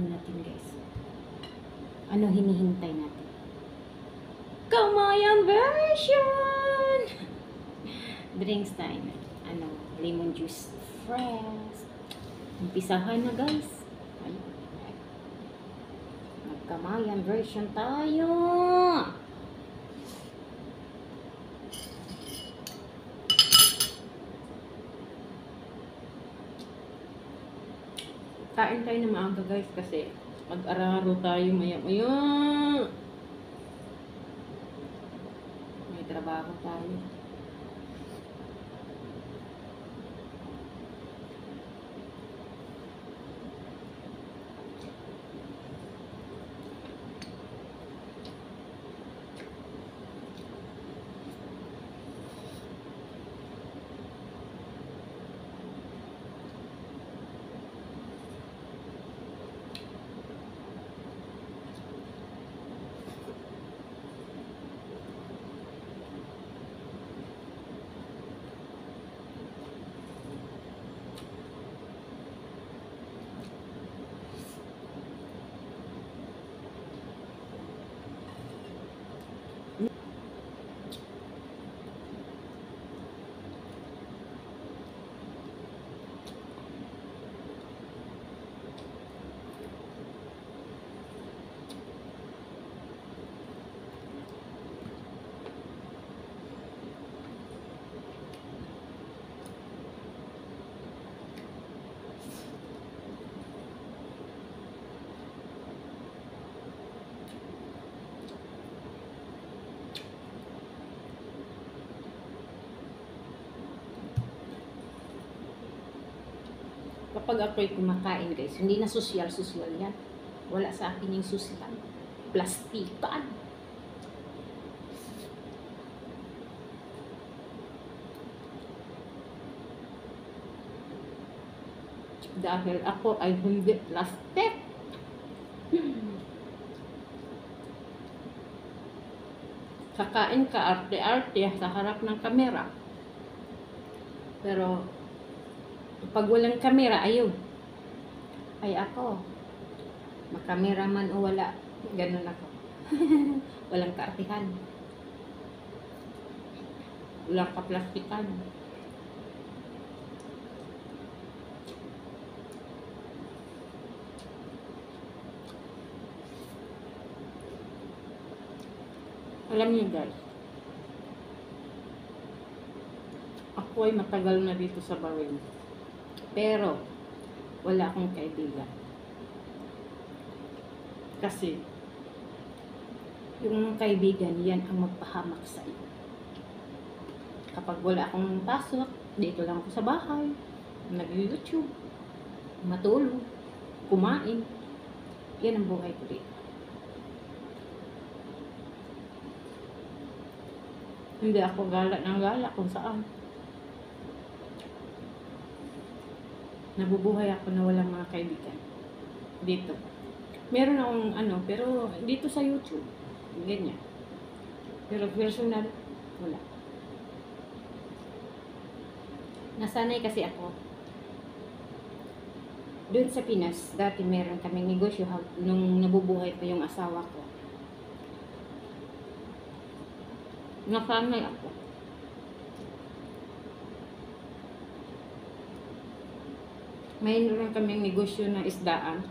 natin guys. Ano hinihintay natin? Kamayan version! Drinks time. Ano, lemon juice. Fresh. Umpisahan na guys. Magkamayan version tayo. Kain tayo na maaga guys kasi mag-araro tayo maya-maya. May trabaho tayo. Kapag ako'y kumakain guys, hindi na social yan. Wala sa akin yung susilan. Plastikan. Dahil ako ay hindi plastic. Kakain ka arte-arte sa harap ng kamera. Pero pag walang kamera, ayun. Ay ako. Makamera man o wala. Ganun ako. Walang kaartihan. Walang kaplastikan. Alam niyo guys, ako ay matagal na dito sa Bahrain. Pero, wala akong kaibigan. Kasi, yung kaibigan, yan ang magpahamak sa iyo. Kapag wala akong pasok, dito lang ako sa bahay, nag-YouTube, matulog, kumain. Yan ang buhay ko dito. Hindi ako gala ng gala kung saan. Nabubuhay ako na walang mga kaibigan. Dito. Meron akong pero dito sa YouTube. Ganyan. Pero personal, wala. Nasanay kasi ako. Doon sa Pinas, dati meron kaming negosyo nung nabubuhay pa yung asawa ko. Nasanay ako. Mayroon kaming negosyo na isdaan.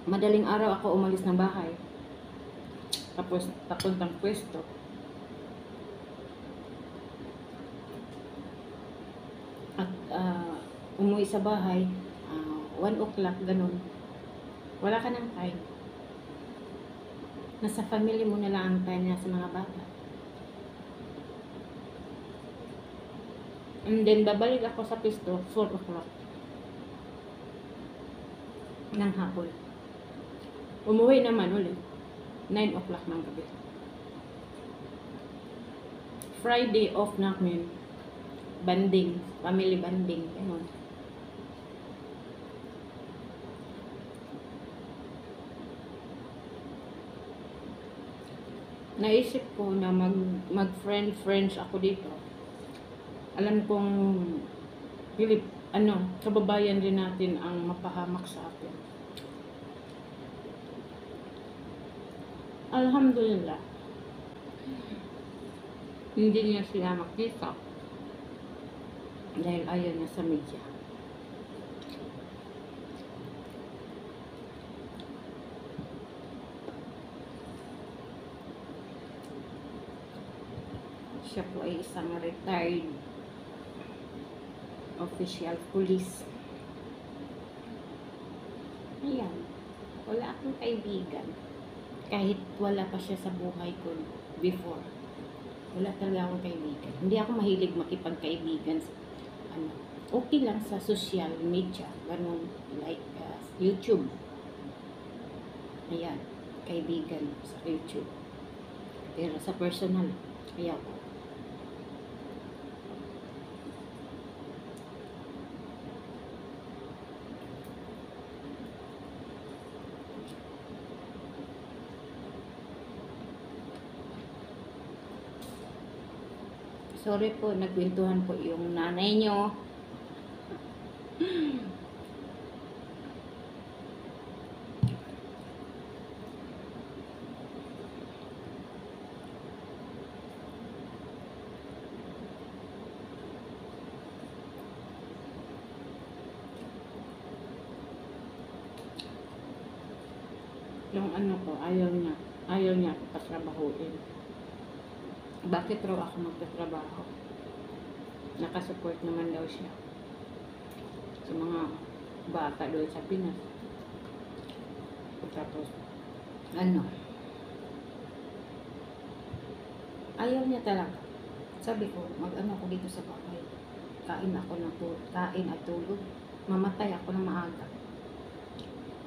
Madaling araw ako umalis ng bahay. Tapos papuntang pwesto. At umuwi sa bahay 1 o'clock ganun. Wala ka ng time. Nasa family mo na lang ang time na sa mga bata. And then, babalik ako sa pwesto 4 o'clock ng hapon. Umuwi naman ulit 9 o'clock ng gabi. Friday off namin. Banding. Family banding. Ganun. naisip ko na mag-friends ako dito. Alam kong kababayan din natin ang mapahamak sa atin. Alhamdulillah. Hindi niya sila makita dahil ayaw niya sa media. Siya po ay isang retired official police. Ayan. Wala akong kaibigan. Kahit wala pa siya sa buhay ko before. Wala talaga akong kaibigan. Hindi ako mahilig makipagkaibigan sa okay lang sa social media. Ganun, like YouTube. Ayan. Kaibigan sa YouTube. Pero sa personal, ayaw ko. Sorry po, nagkwentuhan po yung nanay nyo. Yung ko, ayaw niya ako patrabahuin. Bakit raw ako magtatrabaho? Nakasupport naman daw siya sa mga bata doon sa Pinas. Tapos, ayaw niya talaga. Sabi ko, ako dito sa bahay. Kain at tulog. Mamatay ako ng maaga.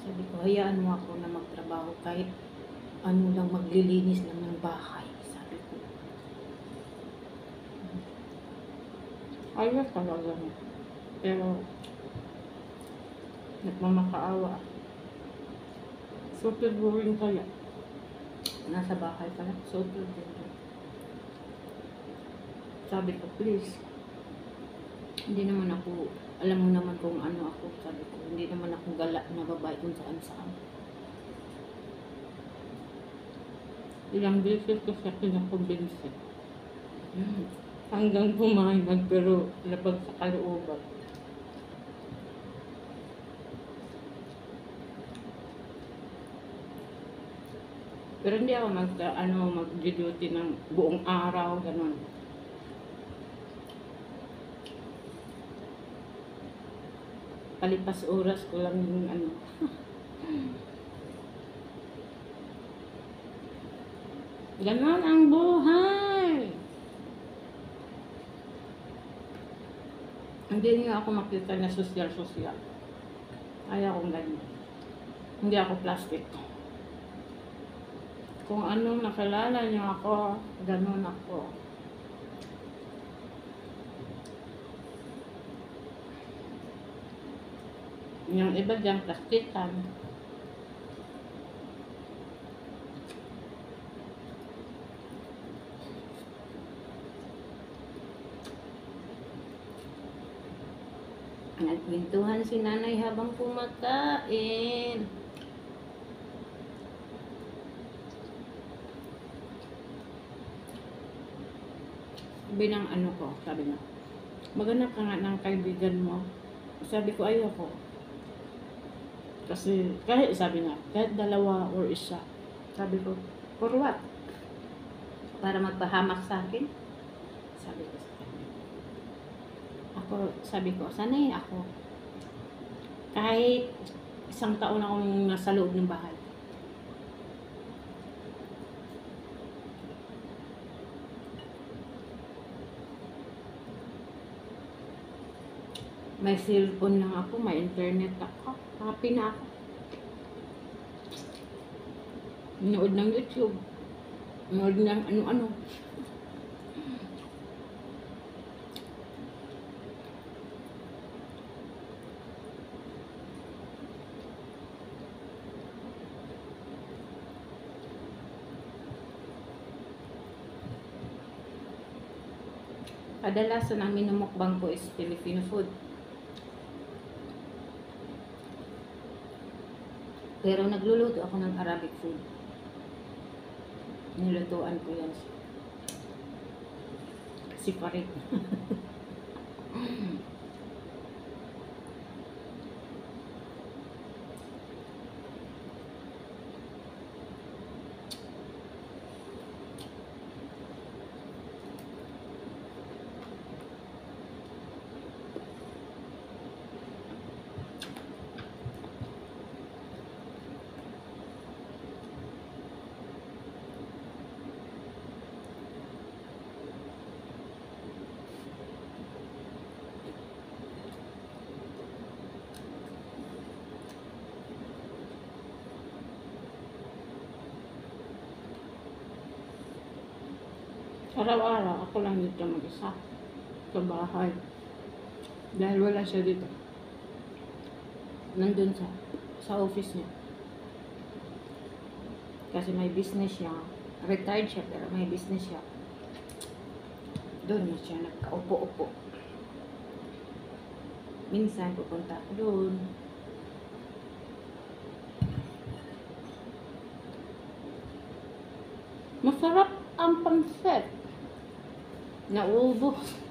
Sabi ko, hayaan mo ako na magtrabaho kahit lang maglilinis lang ng bahay. Ayaw talaga niya. Pero, nagmamakaawa. Super boring kaya. Nasa bahay ka lang. Super boring. Sabi ko, please. Hindi naman ako, alam mo naman kung ano ako. Sabi ko, hindi naman ako gala na babae kung saan-saan. Ilang beses ko siya kinakumbinsi. Hanggang pumayag pero labag sa kalooban. Pero hindi ako mag-duty ng buong araw, ganun. Palipas oras ko lang yung Ganon ang buhay. Hindi niyo ako makita na social. Ayaw akong ganyan. Hindi ako plastic. Kung anong nakilala niyo ako, ganun ako. Yung iba dyan, plastikan. Nagkwentuhan si nanay habang kumakain. Sabi ng sabi na, maghanap ka nga ng kaibigan mo. Sabi ko, ayoko. Kasi, kahit dalawa or isa. Sabi ko, for what? Para magpahamak sa akin? Sabi ko sa kanya. Sabi ko, sanay ako. Kahit isang taon akong nasa loob ng bahay. May cellphone lang ako, may internet ako. Happy na ako. Nood ng YouTube. Nood ng ano-ano. Kadalasan ang minumukbang ko is Filipino food. Pero nagluluto ako ng Arabic food. Nilutuan ko yan. Si Farid. Araw-araw ako lang dito mag-isa sa bahay. Dahil wala siya dito. Nandun sa office niya. Kasi may business siya. Retired siya pero may business siya. Doon na siya nagkaupo-upo. Minsan pupunta ako doon. Masarap ang pansit. Naubos.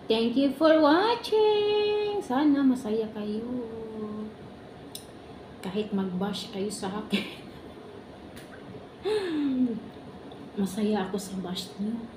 Thank you for watching. Sana masaya kayo. Kahit mag-bash kayo sa akin. Masaya ako sa bash niyo.